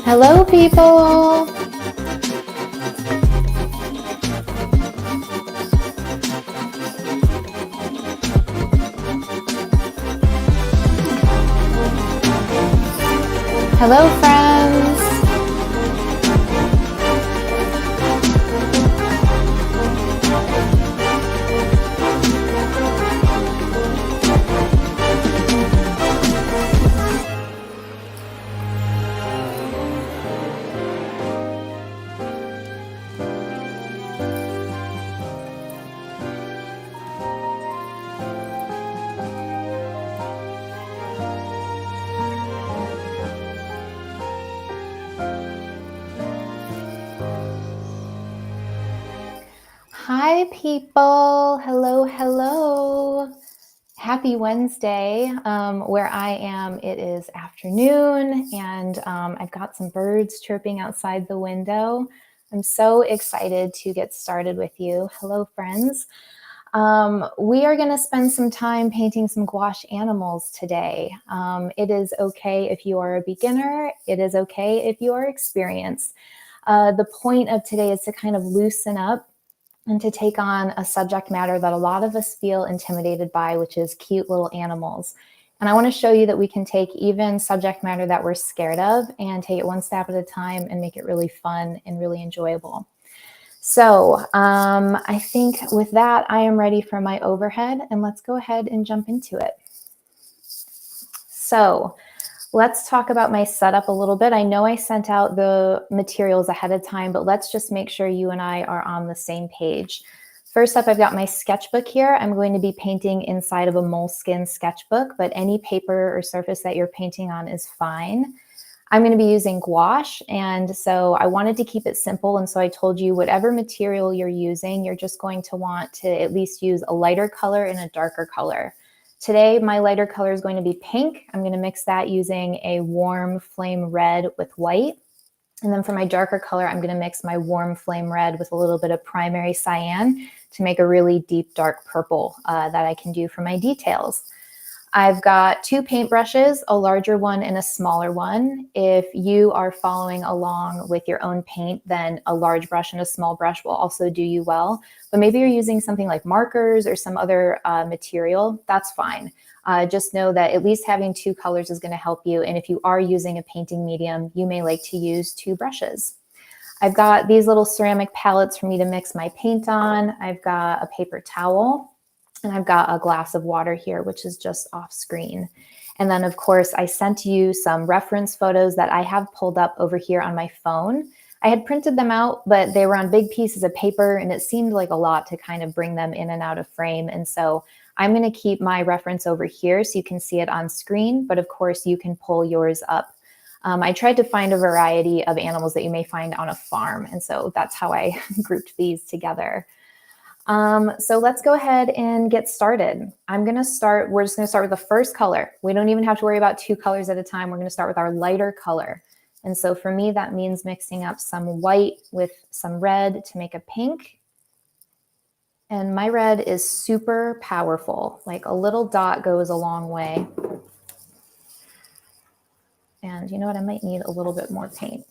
Hello, people. Hello, friends. Hi, people. Hello, hello. Happy Wednesday. Where I am, it is afternoon, and I've got some birds chirping outside the window. I'm so excited to get started with you. Hello, friends. We are going to spend some time painting some gouache animals today. It is okay if you are a beginner. It is okay if you are experienced. The point of today is to kind of loosen up and to take on a subject matter that a lot of us feel intimidated by, which is cute little animals. And I want to show you that we can take even subject matter that we're scared of and take it one step at a time and make it really fun and really enjoyable. So I think with that, I am ready for my overhead, and let's go ahead and jump into it. So let's talk about my setup a little bit. I know I sent out the materials ahead of time, but let's just make sure you and I are on the same page. First up, I've got my sketchbook here. I'm going to be painting inside of a Moleskine sketchbook, but any paper or surface that you're painting on is fine. I'm going to be using gouache, and so I wanted to keep it simple, and so I told you whatever material you're using, you're just going to want to at least use a lighter color and a darker color. Today, my lighter color is going to be pink. I'm going to mix that using a warm flame red with white. And then for my darker color, I'm going to mix my warm flame red with a little bit of primary cyan to make a really deep dark purple that I can do for my details. I've got two paintbrushes, a larger one and a smaller one. If you are following along with your own paint, then a large brush and a small brush will also do you well. But maybe you're using something like markers or some other material, that's fine. Just know that at least having two colors is going to help you. And if you are using a painting medium, you may like to use two brushes. I've got these little ceramic palettes for me to mix my paint on. I've got a paper towel. And I've got a glass of water here, which is just off screen. And then, of course, I sent you some reference photos that I have pulled up over here on my phone. I had printed them out, but they were on big pieces of paper, and it seemed like a lot to kind of bring them in and out of frame. And so I'm going to keep my reference over here so you can see it on screen, but of course, you can pull yours up. I tried to find a variety of animals that you may find on a farm, and so that's how I grouped these together. So let's go ahead and get started. We're just going to start with the first color. We don't even have to worry about two colors at a time. We're going to start with our lighter color. And so for me, that means mixing up some white with some red to make a pink. And my red is super powerful. Like a little dot goes a long way. And you know what? I might need a little bit more paint.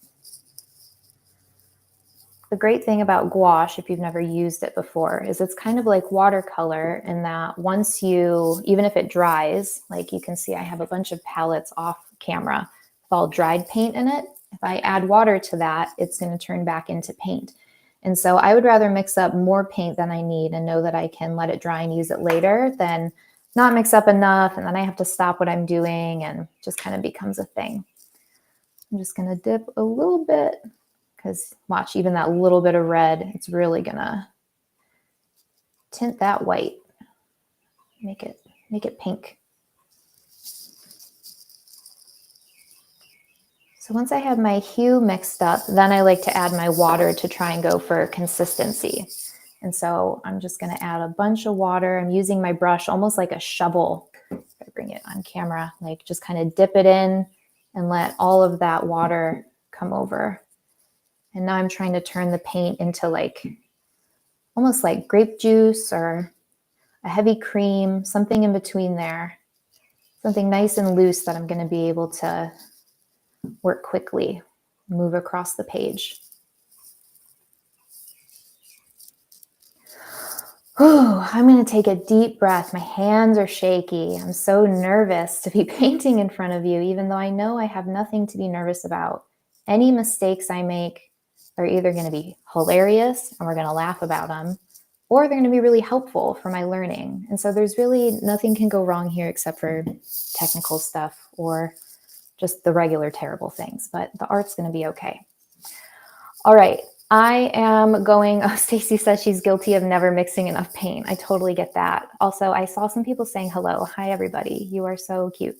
The great thing about gouache, if you've never used it before, is it's kind of like watercolor in that once even if it dries, like you can see I have a bunch of palettes off camera with all dried paint in it. If I add water to that, it's going to turn back into paint. And so I would rather mix up more paint than I need and know that I can let it dry and use it later than not mix up enough and then I have to stop what I'm doing and it just kind of becomes a thing. I'm just going to dip a little bit. Because watch, even that little bit of red, it's really gonna tint that white, make it pink. So once I have my hue mixed up, then I like to add my water to try and go for consistency. And so I'm just gonna add a bunch of water. I'm using my brush almost like a shovel. If I bring it on camera, like just kind of dip it in and let all of that water come over And now I'm trying to turn the paint into like, almost like grape juice or a heavy cream, something in between there. Something nice and loose that I'm going to be able to work quickly, move across the page. Whew, I'm going to take a deep breath. My hands are shaky. I'm so nervous to be painting in front of you, even though I know I have nothing to be nervous about. Any mistakes I make are either going to be hilarious and we're going to laugh about them, or they're going to be really helpful for my learning. And so there's really nothing can go wrong here except for technical stuff or just the regular terrible things, but the art's going to be okay. All right. I am going, oh, Stacy says she's guilty of never mixing enough paint. I totally get that. Also, I saw some people saying hello. Hi, everybody. You are so cute.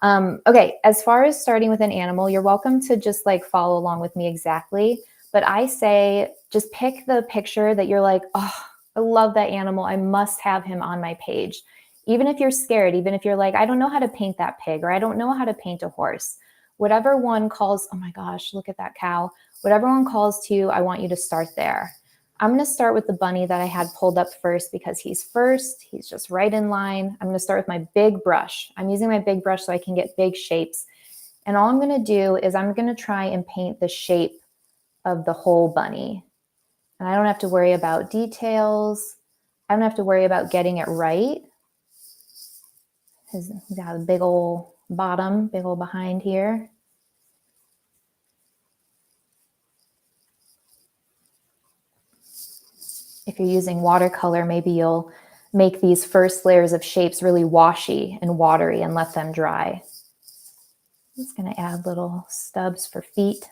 Okay, as far as starting with an animal, you're welcome to just like follow along with me exactly. But I say just pick the picture that you're like, oh, I love that animal. I must have him on my page. Even if you're scared, even if you're like, I don't know how to paint that pig, or I don't know how to paint a horse. Whatever one calls, oh my gosh, look at that cow. Whatever one calls to you, I want you to start there. I'm going to start with the bunny that I had pulled up first because he's first. He's just right in line. I'm going to start with my big brush. I'm using my big brush so I can get big shapes. And all I'm going to do is I'm going to try and paint the shape of the whole bunny. And I don't have to worry about details. I don't have to worry about getting it right. He's got a big old bottom, big old behind here. If you're using watercolor, maybe you'll make these first layers of shapes really washy and watery and let them dry. I'm just going to add little stubs for feet.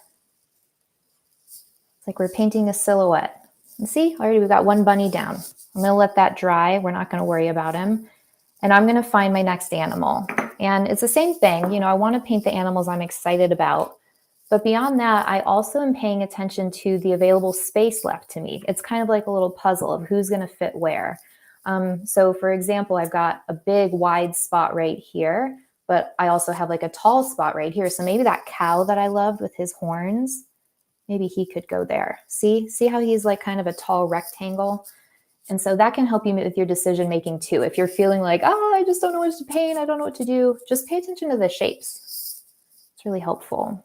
It's like we're painting a silhouette. And see, already we've got one bunny down. I'm going to let that dry. We're not going to worry about him. And I'm going to find my next animal. And it's the same thing. You know, I want to paint the animals I'm excited about. But beyond that, I also am paying attention to the available space left to me. It's kind of like a little puzzle of who's going to fit where. So for example, I've got a big wide spot right here, but I also have like a tall spot right here. So maybe that cow that I loved with his horns, maybe he could go there. See how he's like kind of a tall rectangle? And so that can help you with your decision making too. If you're feeling like, oh, I just don't know what to paint, I don't know what to do, just pay attention to the shapes. It's really helpful.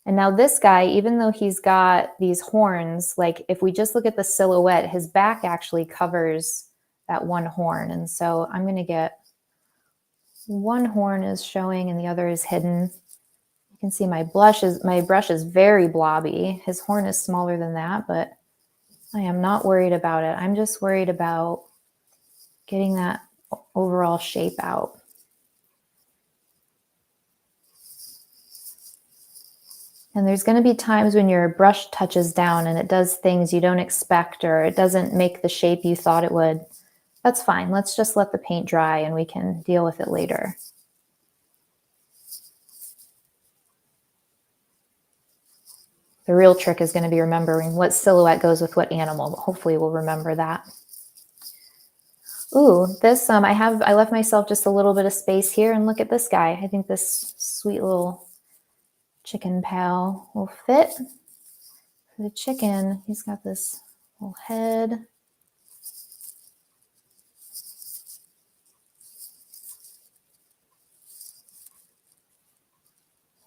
And now this guy, even though he's got these horns, like if we just look at the silhouette, his back actually covers that one horn. And so I'm going to get one horn is showing and the other is hidden. You can see my brush is very blobby. His horn is smaller than that, but I am not worried about it. I'm just worried about getting that overall shape out. And there's going to be times when your brush touches down and it does things you don't expect, or it doesn't make the shape you thought it would. That's fine. Let's just let the paint dry and we can deal with it later. The real trick is going to be remembering what silhouette goes with what animal, but hopefully we'll remember that. Ooh, this, I left myself just a little bit of space here, and look at this guy. I think this sweet little chicken pal will fit. For the chicken, he's got this little head.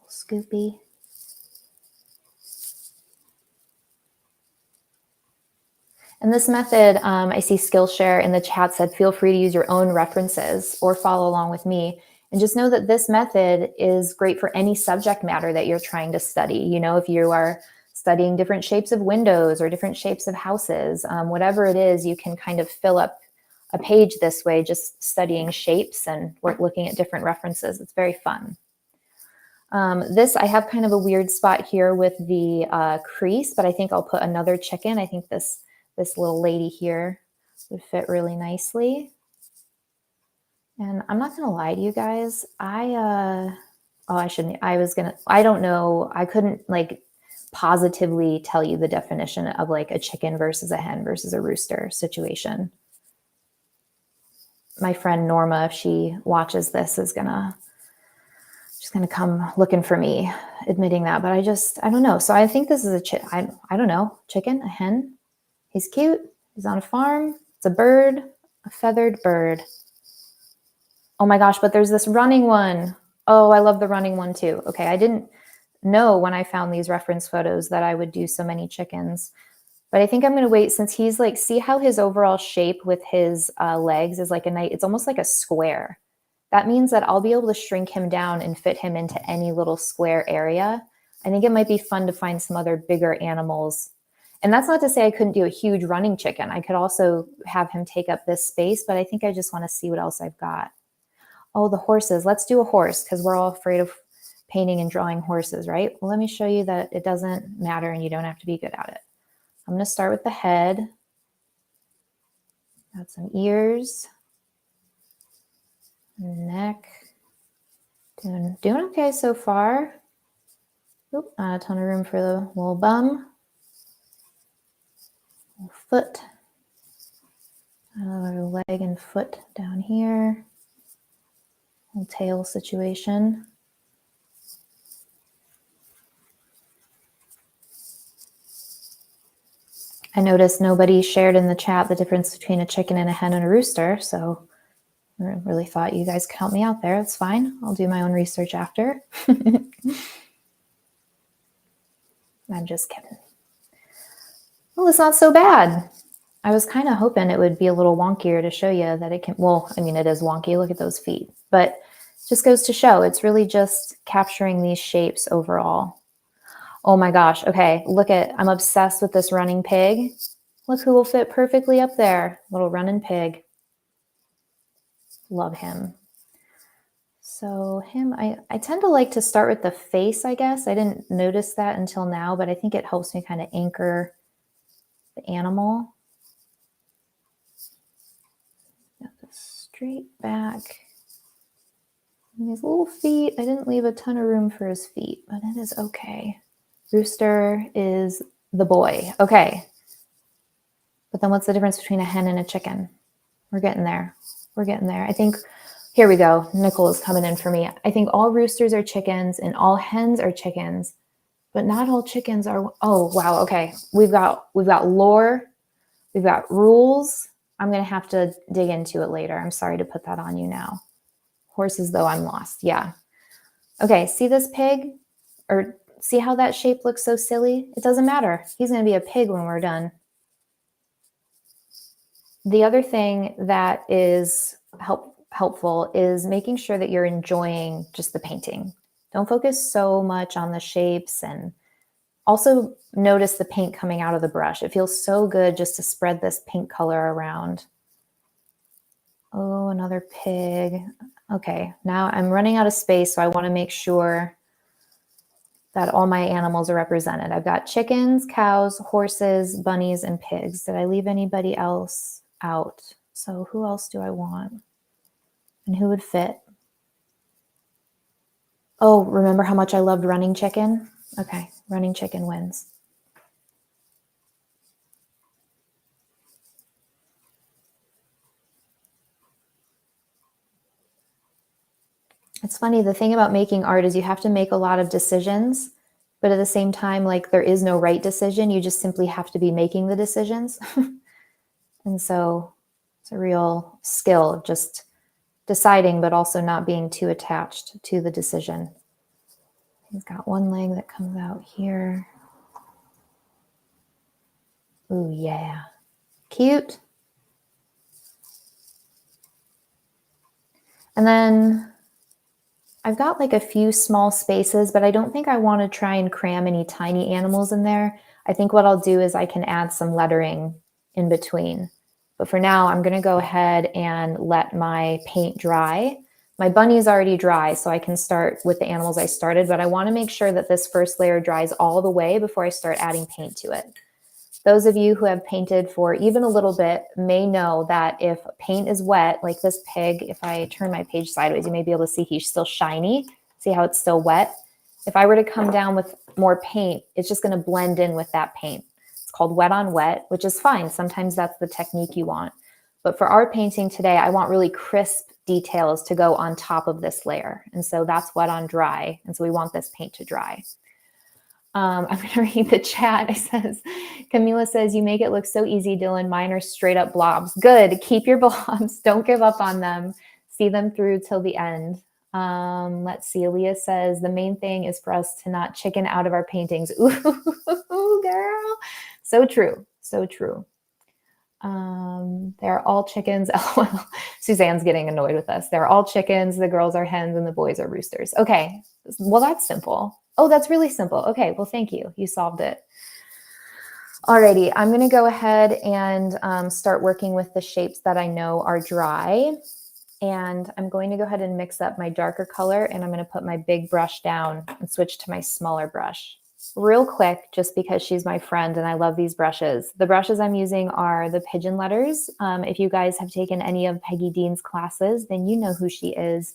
Scoopy. And this method, I see Skillshare in the chat said, feel free to use your own references or follow along with me. And just know that this method is great for any subject matter that you're trying to study. You know, if you are studying different shapes of windows or different shapes of houses, whatever it is, you can kind of fill up a page this way, just studying shapes and looking at different references. It's very fun. I have kind of a weird spot here with the crease, but I think I'll put another chicken. I think this little lady here would fit really nicely. And I'm not going to lie to you guys. I don't know. I couldn't like positively tell you the definition of like a chicken versus a hen versus a rooster situation. My friend Norma, if she watches this, she's She's going to come looking for me, admitting that, but I don't know. So I think this is I don't know, chicken, a hen. He's cute. He's on a farm. It's a bird, a feathered bird. Oh my gosh, but there's this running one. Oh, I love the running one too. Okay, I didn't know when I found these reference photos that I would do so many chickens. But I think I'm going to wait since he's like, see how his overall shape with his legs is like it's almost like a square. That means that I'll be able to shrink him down and fit him into any little square area. I think it might be fun to find some other bigger animals. And that's not to say I couldn't do a huge running chicken. I could also have him take up this space, but I think I just want to see what else I've got. Oh, the horses. Let's do a horse because we're all afraid of painting and drawing horses, right? Well, let me show you that it doesn't matter and you don't have to be good at it. I'm going to start with the head. Got some ears. Neck. Doing okay so far. Oop, not a ton of room for the little bum. Little foot. Another leg and foot down here. Little tail situation. I noticed nobody shared in the chat the difference between a chicken and a hen and a rooster, so I really thought you guys could help me out there. It's fine. I'll do my own research after. I'm just kidding. Well, it's not so bad. I was kind of hoping it would be a little wonkier to show you that it can, well, I mean, it is wonky. Look at those feet. But it just goes to show it's really just capturing these shapes overall. Oh my gosh. Okay, I'm obsessed with this running pig. Look who will fit perfectly up there. Little running pig. Love him. So him, I tend to like to start with the face, I guess. I didn't notice that until now, but I think it helps me kind of anchor the animal. Got the straight back. And his little feet, I didn't leave a ton of room for his feet, but it is okay. Rooster is the boy. Okay. But then what's the difference between a hen and a chicken? We're getting there. We're getting there. I think, here we go. Nicole is coming in for me. I think all roosters are chickens and all hens are chickens, but not all chickens are. Oh, wow. Okay. We've got lore. We've got rules. I'm going to have to dig into it later. I'm sorry to put that on you now. Horses, though, I'm lost. Yeah. Okay. See this pig? Or see how that shape looks so silly? It doesn't matter. He's going to be a pig when we're done. The other thing that is helpful is making sure that you're enjoying just the painting. Don't focus so much on the shapes, and also notice the paint coming out of the brush. It feels so good just to spread this pink color around. Oh, another pig. Okay, now I'm running out of space, so I want to make sure that all my animals are represented. I've got chickens, cows, horses, bunnies, and pigs. Did I leave anybody else out? So who else do I want? And who would fit? Oh, remember how much I loved running chicken? Okay, running chicken wins. It's funny, the thing about making art is you have to make a lot of decisions, but at the same time, like there is no right decision. You just simply have to be making the decisions. And so it's a real skill of just deciding, but also not being too attached to the decision. He's got one leg that comes out here. Ooh, yeah. Cute. And then I've got like a few small spaces, but I don't think I want to try and cram any tiny animals in there. I think what I'll do is I can add some lettering in between. But for now, I'm going to go ahead and let my paint dry. My bunny is already dry, so I can start with the animals I started, but I want to make sure that this first layer dries all the way before I start adding paint to it. Those of you who have painted for even a little bit may know that if paint is wet, like this pig, if I turn my page sideways, you may be able to see he's still shiny. See how it's still wet? If I were to come down with more paint, it's just going to blend in with that paint. It's called wet on wet, which is fine. Sometimes that's the technique you want. But for our painting today, I want really crisp details to go on top of this layer. And so that's wet on dry. And so we want this paint to dry. I'm going to read the chat. It says, Camila says, you make it look so easy, Dylan. Mine are straight up blobs. Good. Keep your blobs. Don't give up on them. See them through till the end. Let's see. Aaliyah says, the main thing is for us to not chicken out of our paintings. Ooh, girl. So true. So true. They're all chickens. Oh, Suzanne's getting annoyed with us. They're all chickens. The girls are hens and the boys are roosters. Okay. Well, that's simple. Oh, that's really simple. Okay. Well, thank you. You solved it. Alrighty. I'm going to go ahead and start working with the shapes that I know are dry. And I'm going to go ahead and mix up my darker color, and I'm going to put my big brush down and switch to my smaller brush. Real quick, just because she's my friend and I love these brushes. The brushes I'm using are the Pigeon Letters. If you guys have taken any of Peggy Dean's classes, then you know who she is.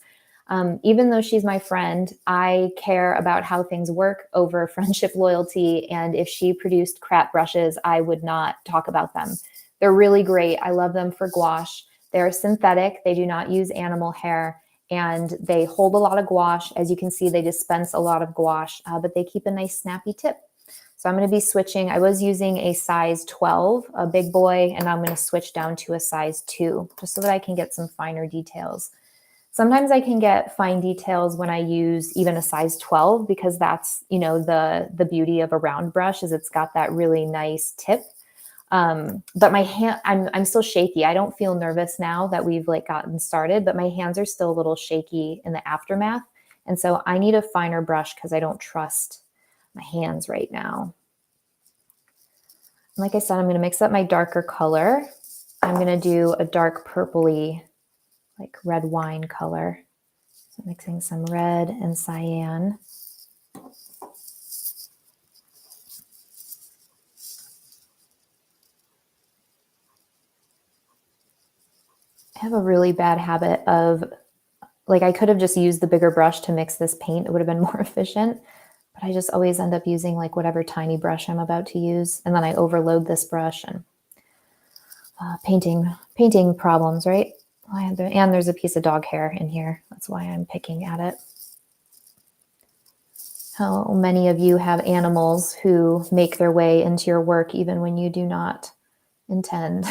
Even though she's my friend, I care about how things work over friendship loyalty. And if she produced crap brushes, I would not talk about them. They're really great. I love them for gouache. They're synthetic. They do not use animal hair. And they hold a lot of gouache. As you can see, they dispense a lot of gouache, but they keep a nice snappy tip. So I'm going to be switching. I was using a size 12, a big boy, and I'm going to switch down to a size 2, just so that I can get some finer details. Sometimes I can get fine details when I use even a size 12, because that's, you know, the beauty of a round brush is it's got that really nice tip. But my hand, I'm still shaky. I don't feel nervous now that we've like gotten started, but my hands are still a little shaky in the aftermath. And so I need a finer brush because I don't trust my hands right now. Like I said, I'm going to mix up my darker color. I'm going to do a dark purpley, like red wine color. So mixing some red and cyan. I have a really bad habit of, like, I could have just used the bigger brush to mix this paint. It would have been more efficient, but I just always end up using like whatever tiny brush I'm about to use. And then I overload this brush, and painting problems, right? And there's a piece of dog hair in here. That's why I'm picking at it. How many of you have animals who make their way into your work even when you do not intend?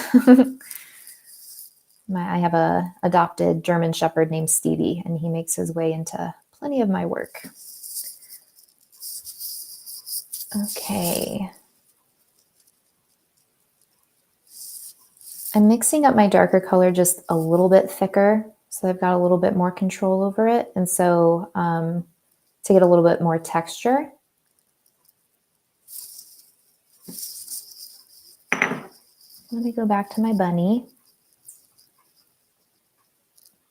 I have a adopted German Shepherd named Stevie, and he makes his way into plenty of my work. Okay. I'm mixing up my darker color just a little bit thicker, so I've got a little bit more control over it. And so to get a little bit more texture. Let me go back to my bunny.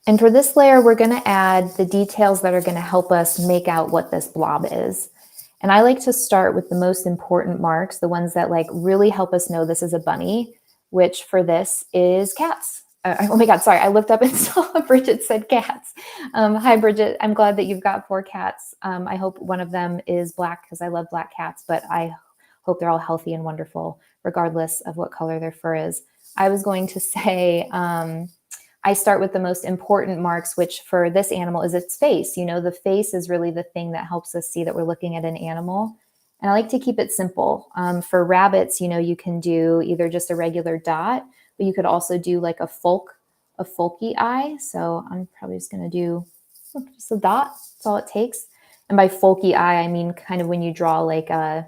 And for this layer, we're going to add the details that are going to help us make out what this blob is. And I like to start with the most important marks, the ones that like really help us know this is a bunny, which for this is cats. Oh my God, sorry. I looked up and saw Bridget said cats. Hi, Bridget. I'm glad that you've got 4 cats. I hope one of them is black because I love black cats, but I hope they're all healthy and wonderful, regardless of what color their fur is. I was going to say, I start with the most important marks, which for this animal is its face. You know, the face is really the thing that helps us see that we're looking at an animal. And I like to keep it simple. For rabbits, you know, you can do either just a regular dot, but you could also do like a folky eye. So I'm probably just going to do just a dot. That's all it takes. And by folky eye, I mean kind of when you draw like a,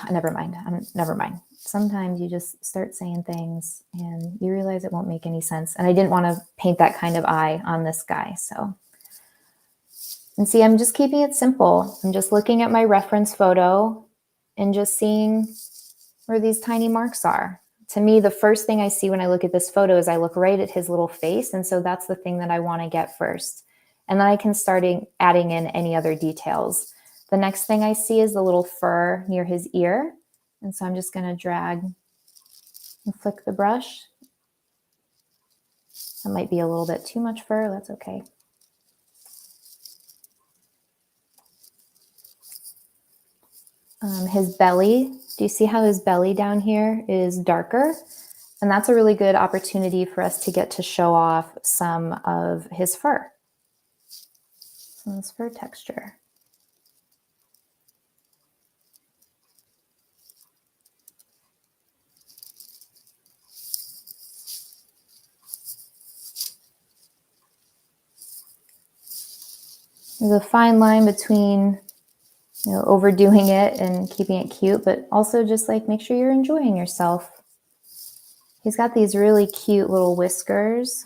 never mind. Sometimes you just start saying things and you realize it won't make any sense. And I didn't want to paint that kind of eye on this guy. So, and see, I'm just keeping it simple. I'm just looking at my reference photo and just seeing where these tiny marks are. To me, the first thing I see when I look at this photo is I look right at his little face. And so that's the thing that I want to get first. And then I can start adding in any other details. The next thing I see is the little fur near his ear. And so I'm just going to drag and flick the brush. That might be a little bit too much fur. That's okay. His belly, do you see how his belly down here is darker? And that's a really good opportunity for us to get to show off some of his fur. Some of his fur texture. There's a fine line between, you know, overdoing it and keeping it cute, but also just like make sure you're enjoying yourself. He's got these really cute little whiskers,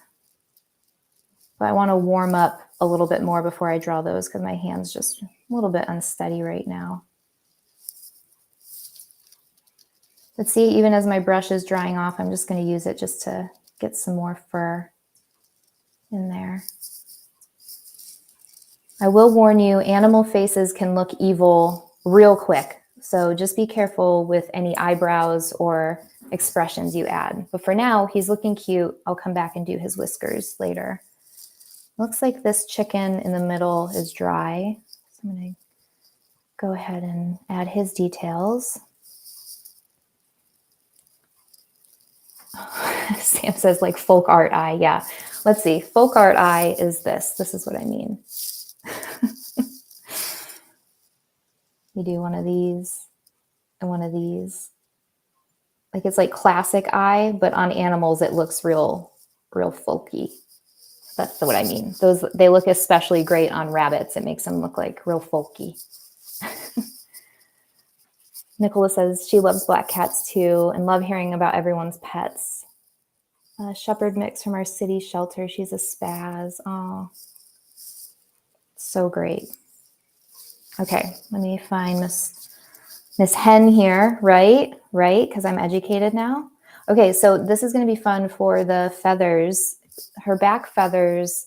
but I want to warm up a little bit more before I draw those because my hand's just a little bit unsteady right now. But see, even as my brush is drying off, I'm just going to use it just to get some more fur in there. I will warn you, animal faces can look evil real quick. So just be careful with any eyebrows or expressions you add. But for now, he's looking cute. I'll come back and do his whiskers later. Looks like this chicken in the middle is dry. So I'm going to go ahead and add his details. Sam says like folk art eye. Yeah. Let's see. Folk art eye is this. This is what I mean. You do one of these and one of these. Like it's like classic eye, but on animals it looks real folky. That's what I mean. They look especially great on rabbits. It makes them look like real folky. Nicola says she loves black cats too and love hearing about everyone's pets. Shepherd mix from our city shelter. She's a spaz. Oh, so great. Okay, let me find Miss Hen here, right? Because I'm educated now. Okay, so this is going to be fun for the feathers. Her back feathers,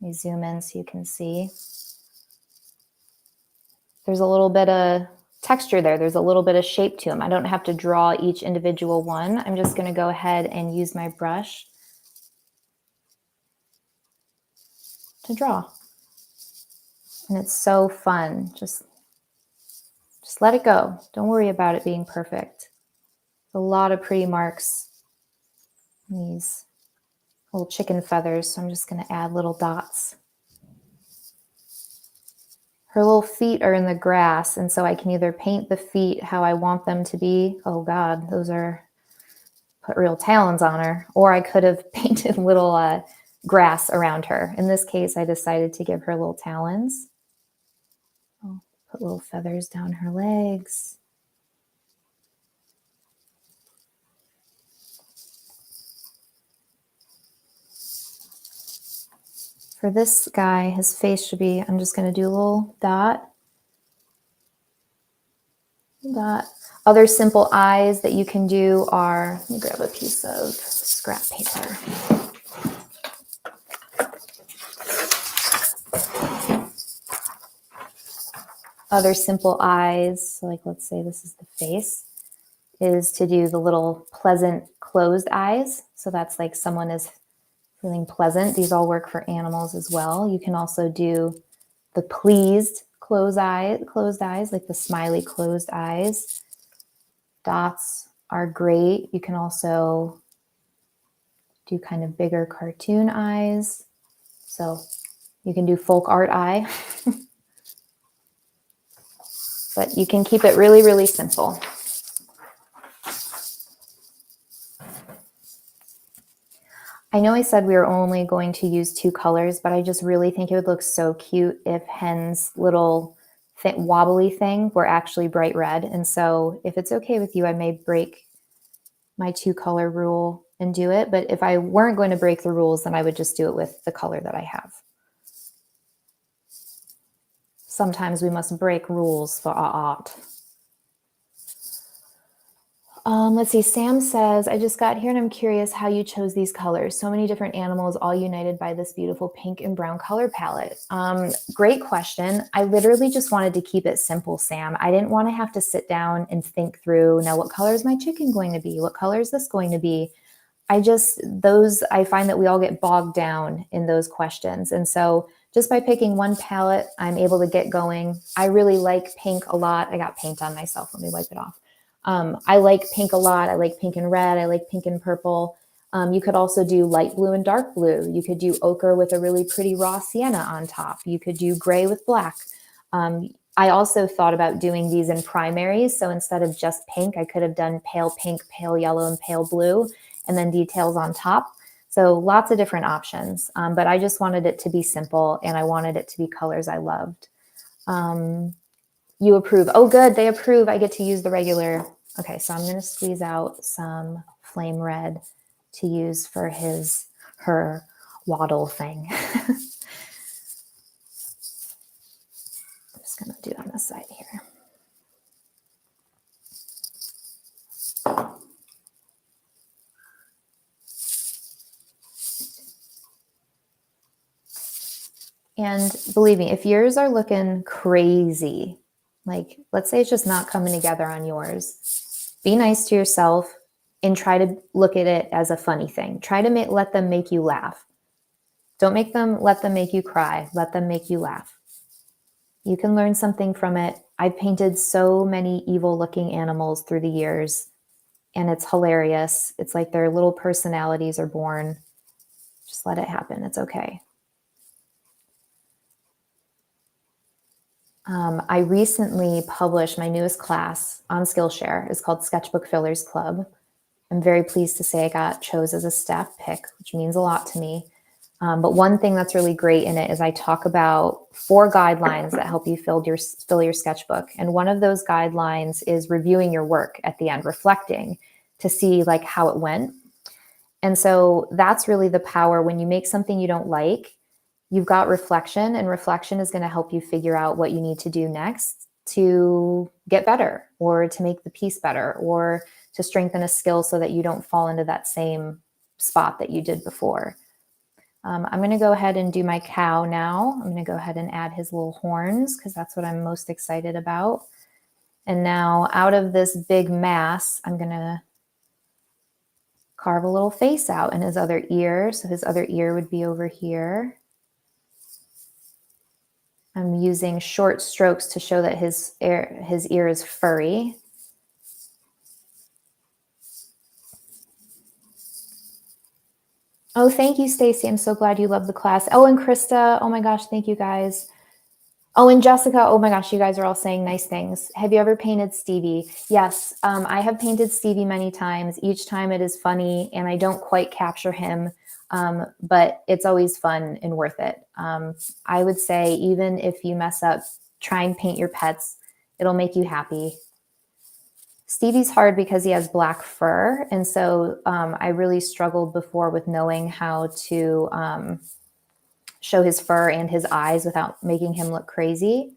let me zoom in so you can see. There's a little bit of texture there. There's a little bit of shape to them. I don't have to draw each individual one. I'm just going to go ahead and use my brush to draw. And it's so fun. Just let it go. Don't worry about it being perfect. A lot of pretty marks. These little chicken feathers. So I'm just going to add little dots. Her little feet are in the grass, and so I can either paint the feet how I want them to be. Oh God, those are, put real talons on her. Or I could have painted little grass around her. In this case, I decided to give her little talons. I'll put little feathers down her legs. For this guy, his face should be, I'm just going to do a little dot. Dot. Other simple eyes that you can do are, let me grab a piece of scrap paper. Other simple eyes, so like let's say this is the face, is to do the little pleasant closed eyes. So that's like someone is feeling pleasant. These all work for animals as well. You can also do the pleased closed eyes, like the smiley closed eyes. Dots are great. You can also do kind of bigger cartoon eyes. So you can do folk art eye. But you can keep it really, really simple. I know I said we were only going to use 2 colors, but I just really think it would look so cute if Hen's little wobbly thing were actually bright red. And so if it's okay with you, I may break my 2 color rule and do it. But if I weren't going to break the rules, then I would just do it with the color that I have. Sometimes we must break rules for our art. Let's see, Sam says, I just got here and I'm curious how you chose these colors. So many different animals all united by this beautiful pink and brown color palette. Great question. I literally just wanted to keep it simple, Sam. I didn't want to have to sit down and think through, now what color is my chicken going to be? What color is this going to be? I find that we all get bogged down in those questions. And so just by picking one palette, I'm able to get going. I really like pink a lot. I got paint on myself. Let me wipe it off. I like pink a lot. I like pink and red. I like pink and purple. You could also do light blue and dark blue. You could do ochre with a really pretty raw sienna on top. You could do gray with black. I also thought about doing these in primaries. So instead of just pink, I could have done pale pink, pale yellow, and pale blue, and then details on top. So lots of different options. But I just wanted it to be simple, and I wanted it to be colors I loved. You approve. Oh, good. They approve. I get to use the regular. Okay, so I'm going to squeeze out some flame red to use for her waddle thing. I'm just going to do it on this side here. And believe me, if yours are looking crazy, like let's say it's just not coming together on yours, be nice to yourself and try to look at it as a funny thing. Try to let them make you laugh. Don't let them make you cry. Let them make you laugh. You can learn something from it. I've painted so many evil looking animals through the years, and it's hilarious. It's like their little personalities are born. Just let it happen. It's okay. I recently published my newest class on Skillshare. It's called Sketchbook Fillers Club. I'm very pleased to say I got chose as a staff pick, which means a lot to me. But one thing that's really great in it is I talk about 4 guidelines that help you fill your sketchbook. And one of those guidelines is reviewing your work at the end, reflecting to see like how it went. And so that's really the power. When you make something you don't like, you've got reflection, and reflection is going to help you figure out what you need to do next to get better, or to make the piece better, or to strengthen a skill so that you don't fall into that same spot that you did before. I'm going to go ahead and do my cow now. I'm going to go ahead and add his little horns because that's what I'm most excited about. And now out of this big mass, I'm going to carve a little face out in his other ear. So his other ear would be over here. I'm using short strokes to show that his ear is furry. Oh, thank you, Stacy. I'm so glad you love the class. Oh, and Krista. Oh my gosh, thank you guys. Oh, and Jessica. Oh my gosh, you guys are all saying nice things. Have you ever painted Stevie? Yes, I have painted Stevie many times. Each time it is funny, and I don't quite capture him, but it's always fun and worth it. I would say even if you mess up, try and paint your pets. It'll make you happy. Stevie's hard because he has black fur. And so I really struggled before with knowing how to show his fur and his eyes without making him look crazy.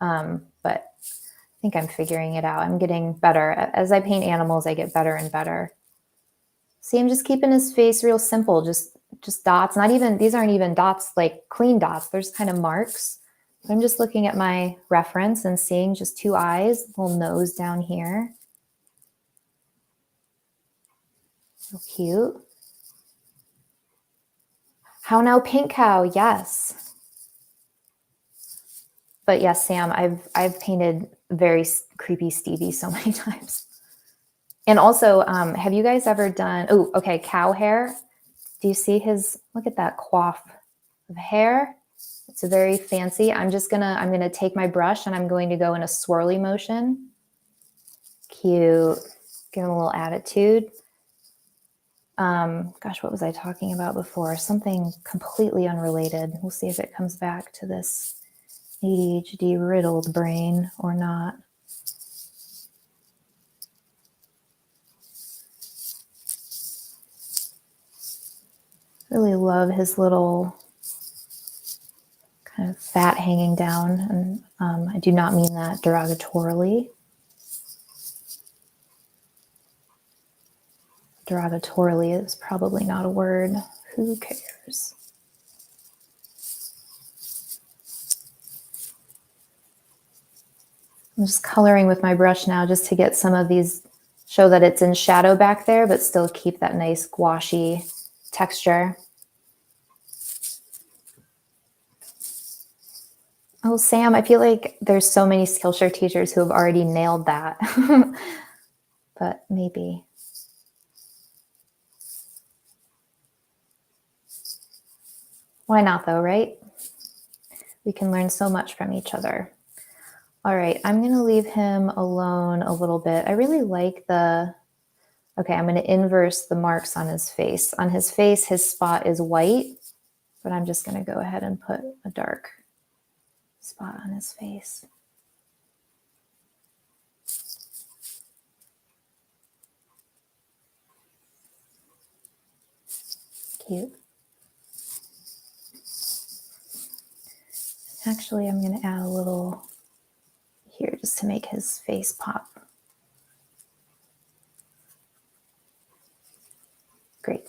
But I think I'm figuring it out. I'm getting better. As I paint animals, I get better and better. See, I'm just keeping his face real simple. Just dots. These aren't even dots, like clean dots. There's kind of marks. I'm just looking at my reference and seeing just 2 eyes, little nose down here. So cute. How now, pink cow? Yes. But yes, Sam, I've painted very creepy Stevie so many times. And also, have you guys ever done? Oh, okay, cow hair. Do you see his? Look at that coif of hair. It's a very fancy. I'm gonna take my brush and I'm going to go in a swirly motion. Cute. Give him a little attitude. Gosh, what was I talking about before? Something completely unrelated. We'll see if it comes back to this ADHD riddled brain or not. Really love his little kind of fat hanging down. And I do not mean that derogatorily. Derogatorily is probably not a word. Who cares? I'm just coloring with my brush now just to get some of these, show that it's in shadow back there, but still keep that nice gouache texture. Oh, Sam, I feel like there's so many Skillshare teachers who have already nailed that. but maybe. Why not though, right? We can learn so much from each other. All right, I'm gonna leave him alone a little bit. I really like the, okay, I'm gonna inverse the marks on his face. On his face, his spot is white, but I'm just gonna go ahead and put a dark spot on his face. Cute. Actually, I'm gonna add a little here just to make his face pop. Great.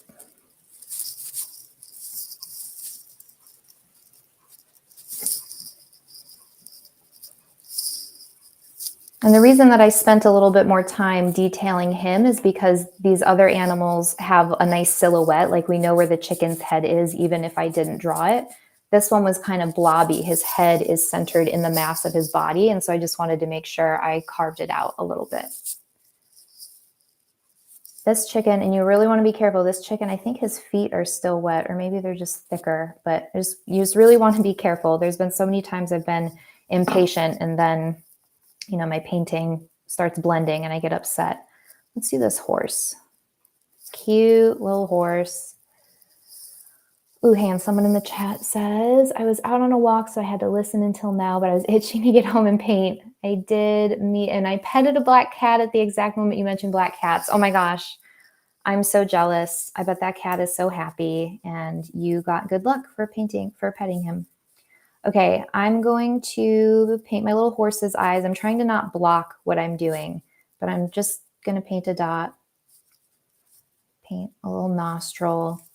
And the reason that I spent a little bit more time detailing him is because these other animals have a nice silhouette. Like we know where the chicken's head is, even if I didn't draw it. This one was kind of blobby. His head is centered in the mass of his body. And so I just wanted to make sure I carved it out a little bit. This chicken, and you really want to be careful, this chicken, I think his feet are still wet, or maybe they're just thicker, but you just really want to be careful. There's been so many times I've been impatient and then, you know, my painting starts blending and I get upset. Let's do this horse. Cute little horse. Ooh, and someone in the chat says, I was out on a walk, so I had to listen until now, but I was itching to get home and paint. I did meet, and I petted a black cat at the exact moment you mentioned black cats. Oh my gosh, I'm so jealous. I bet that cat is so happy, and you got good luck for petting him. Okay, I'm going to paint my little horse's eyes. I'm trying to not block what I'm doing, but I'm just going to paint a dot, paint a little nostril.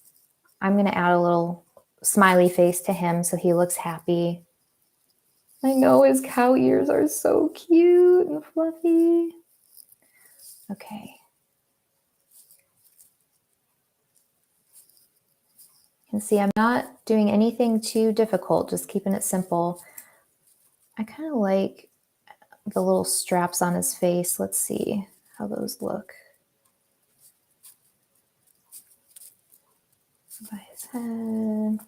I'm going to add a little smiley face to him so he looks happy. I know his cow ears are so cute and fluffy. Okay. You can see I'm not doing anything too difficult, just keeping it simple. I kind of like the little straps on his face. Let's see how those look. By his head. And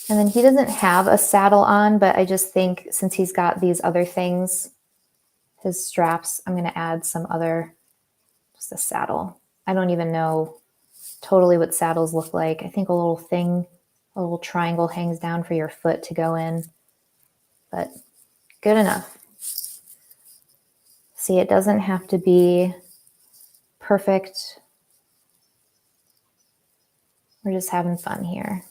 then he doesn't have a saddle on, but I just think since he's got these other things, his straps, I'm going to add some other, just a saddle. I don't even know totally what saddles look like. I think a little thing, a little triangle hangs down for your foot to go in, but good enough. See, it doesn't have to be perfect. We're just having fun here.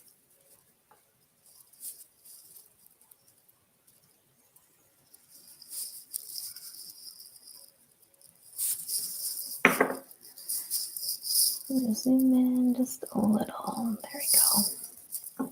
Zoom in just a little. There we go.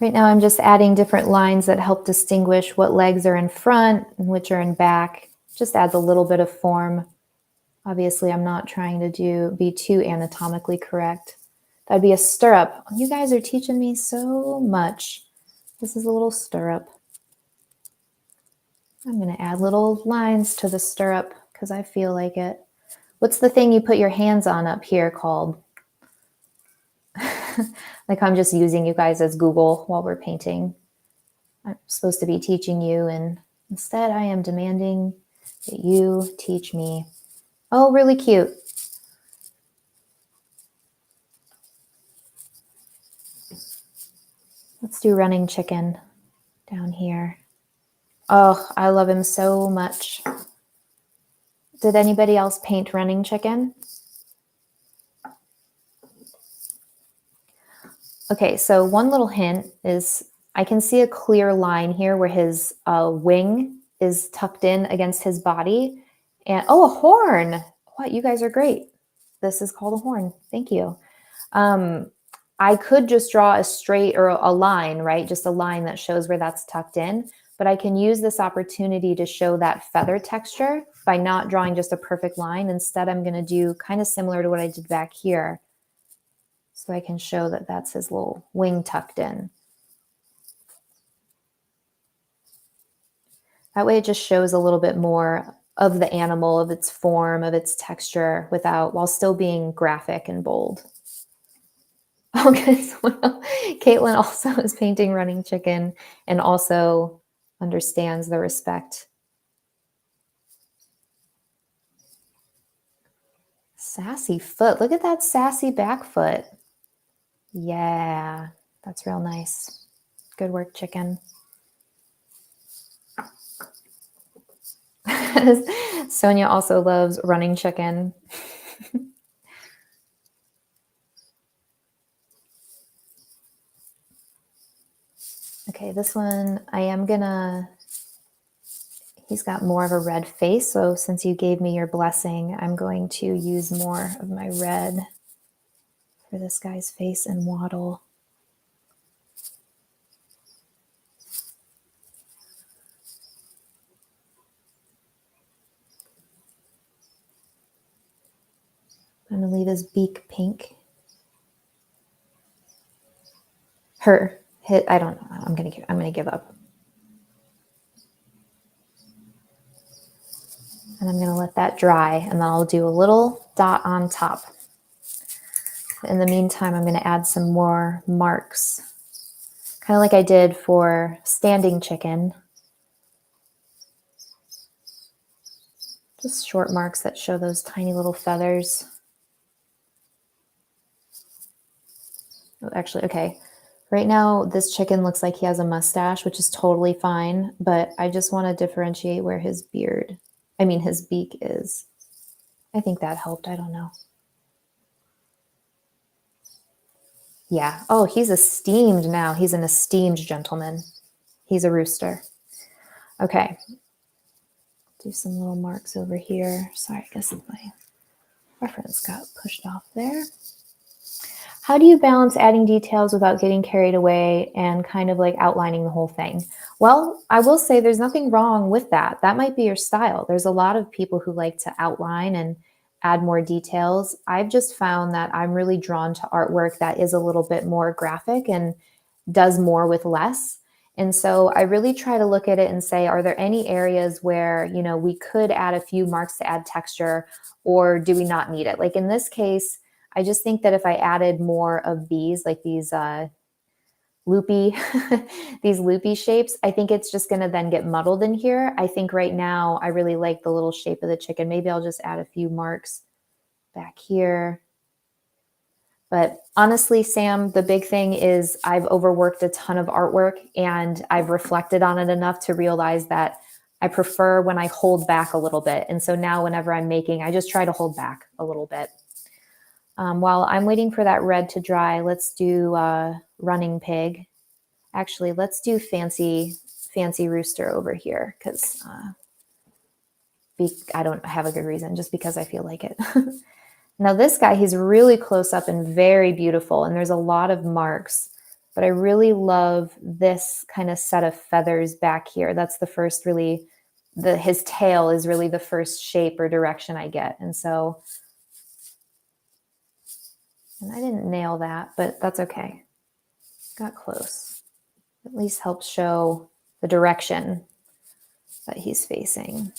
Right now I'm just adding different lines that help distinguish what legs are in front and which are in back. Just adds a little bit of form. Obviously, I'm not trying to be too anatomically correct. That'd be a stirrup. You guys are teaching me so much. This is a little stirrup. I'm going to add little lines to the stirrup because I feel like it. What's the thing you put your hands on up here called? Like I'm just using you guys as Google while we're painting. I'm supposed to be teaching you, and instead I am demanding that you teach me. Oh, really cute. Let's do running chicken down here. Oh, I love him so much. Did anybody else paint running chicken? Okay, so one little hint is I can see a clear line here where his wing is tucked in against his body. And oh, a horn. What, you guys are great. This is called a horn. Thank you. I could just draw a straight or a line, right? Just a line that shows where that's tucked in, but I can use this opportunity to show that feather texture by not drawing just a perfect line. Instead, I'm going to do kind of similar to what I did back here. So I can show that that's his little wing tucked in. That way it just shows a little bit more of the animal, of its form, of its texture, while still being graphic and bold. Okay, so Caitlin also is painting running chicken and also understands the respect. Sassy foot. Look at that sassy back foot. Yeah, that's real nice. Good work, chicken. Sonia also loves running chicken. Okay, this one he's got more of a red face, so since you gave me your blessing, I'm going to use more of my red for this guy's face and waddle. I'm gonna leave his beak pink. I don't know. I'm gonna give up. And I'm gonna let that dry, and then I'll do a little dot on top. In the meantime, I'm gonna add some more marks, kind of like I did for standing chicken. Just short marks that show those tiny little feathers. Oh, actually, okay. Right now, this chicken looks like he has a mustache, which is totally fine, but I just want to differentiate where his beak is. I think that helped. I don't know. Yeah. Oh, he's esteemed now. He's an esteemed gentleman. He's a rooster. Okay. Do some little marks over here. Sorry, I guess my reference got pushed off there. How do you balance adding details without getting carried away and kind of like outlining the whole thing? Well, I will say there's nothing wrong with that. That might be your style. There's a lot of people who like to outline and add more details. I've just found that I'm really drawn to artwork that is a little bit more graphic and does more with less. And so I really try to look at it and say, are there any areas where, we could add a few marks to add texture, or do we not need it? Like in this case, I just think that if I added more of these, like these loopy, these loopy shapes, I think it's just going to then get muddled in here. I think right now I really like the little shape of the chicken. Maybe I'll just add a few marks back here. But honestly, Sam, the big thing is I've overworked a ton of artwork and I've reflected on it enough to realize that I prefer when I hold back a little bit. And so now whenever I'm making, I just try to hold back a little bit. While I'm waiting for that red to dry, let's do running pig. Actually, let's do fancy rooster over here because I don't have a good reason, just because I feel like it. Now this guy, he's really close up and very beautiful, and there's a lot of marks, but I really love this kind of set of feathers back here. That's the first really, his tail is really the first shape or direction I get. And so, and I didn't nail that, but that's okay. Got close. At least helps show the direction that he's facing.